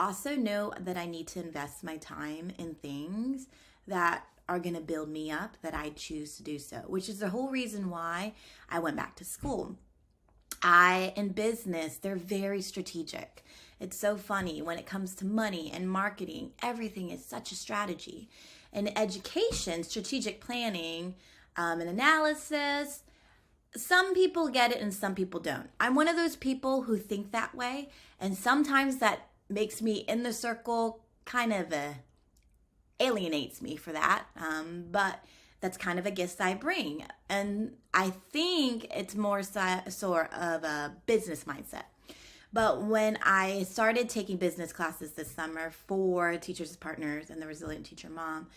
also know that I need to invest my time in things that are going to build me up, that I choose to do so, which is the whole reason why I went back to school. In business, they're very strategic. It's so funny when it comes to money and marketing, everything is such a strategy. In education, strategic planning and analysis, some people get it and some people don't. I'm one of those people who think that way, and sometimes that makes me in the circle, kind of alienates me for that, but that's kind of a gift I bring. And I think it's more sort of a business mindset. But when I started taking business classes this summer for Teachers as Partners and the Resilient Teacher Mom,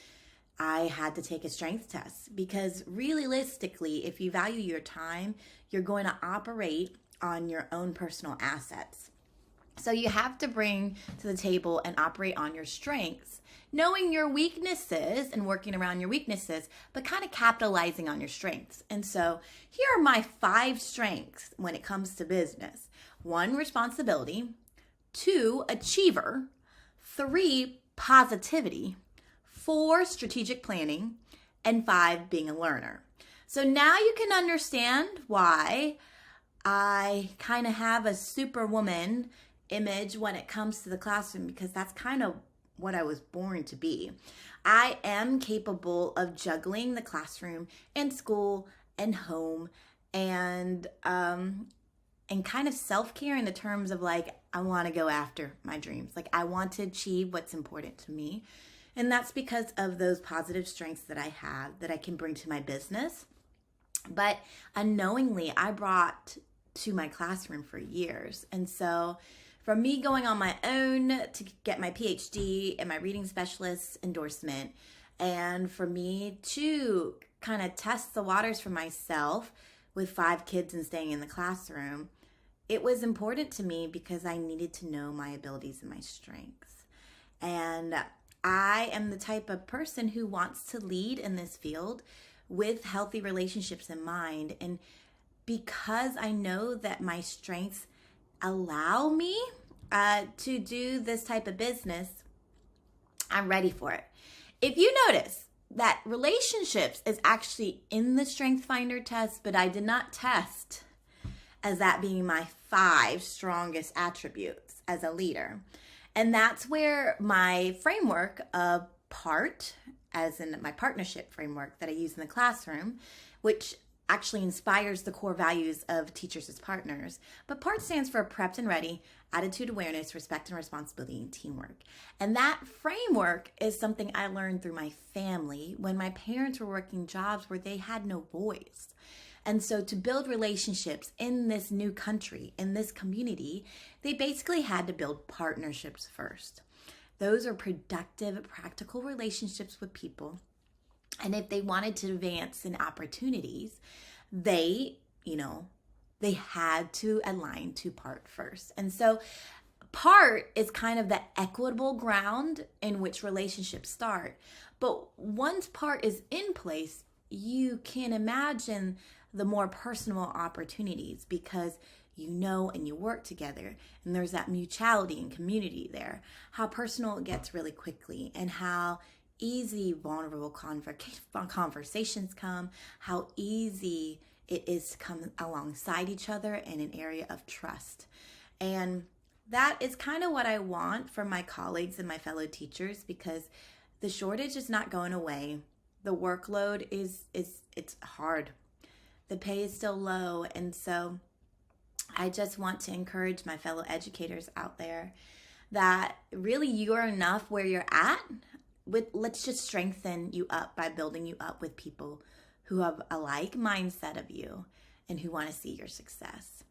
I had to take a strength test, because realistically, if you value your time, you're going to operate on your own personal assets. So you have to bring to the table and operate on your strengths, knowing your weaknesses and working around your weaknesses, but kind of capitalizing on your strengths. And so here are my 5 strengths when it comes to business. 1, responsibility. 2, achiever. 3, positivity. 4, strategic planning. And 5, being a learner. So now you can understand why I kind of have a superwoman image when it comes to the classroom, because that's kind of what I was born to be. I am capable of juggling the classroom and school and home and kind of self-care in the terms of like, I want to go after my dreams. Like, I want to achieve what's important to me. And that's because of those positive strengths that I have that I can bring to my business. But unknowingly, I brought to my classroom for years. And so from me going on my own to get my PhD and my reading specialist endorsement, and for me to kind of test the waters for myself with 5 kids and staying in the classroom, it was important to me because I needed to know my abilities and my strengths. And I am the type of person who wants to lead in this field with healthy relationships in mind. And because I know that my strengths allow me to do this type of business, I'm ready for it. If you notice that relationships is actually in the Strength Finder test, but I did not test as that being my 5 strongest attributes as a leader. And that's where my framework of PART, as in my partnership framework that I use in the classroom, which actually inspires the core values of Teachers as Partners. But PART stands for Prepped and Ready, Attitude, Awareness, Respect and Responsibility, and Teamwork. And that framework is something I learned through my family when my parents were working jobs where they had no voice. And so to build relationships in this new country, in this community, they basically had to build partnerships first. Those are productive, practical relationships with people. And if they wanted to advance in opportunities, they had to align to PART first. And so PART is kind of the equitable ground in which relationships start. But once PART is in place, you can imagine the more personal opportunities, because you know and you work together and there's that mutuality and community there. How personal it gets really quickly, and how easy vulnerable conversations come, how easy it is to come alongside each other in an area of trust. And that is kind of what I want for my colleagues and my fellow teachers, because the shortage is not going away. The workload it's hard. The pay is still low. And so I just want to encourage my fellow educators out there that really you are enough where you're at. Let's just strengthen you up by building you up with people who have a like mindset of you and who want to see your success.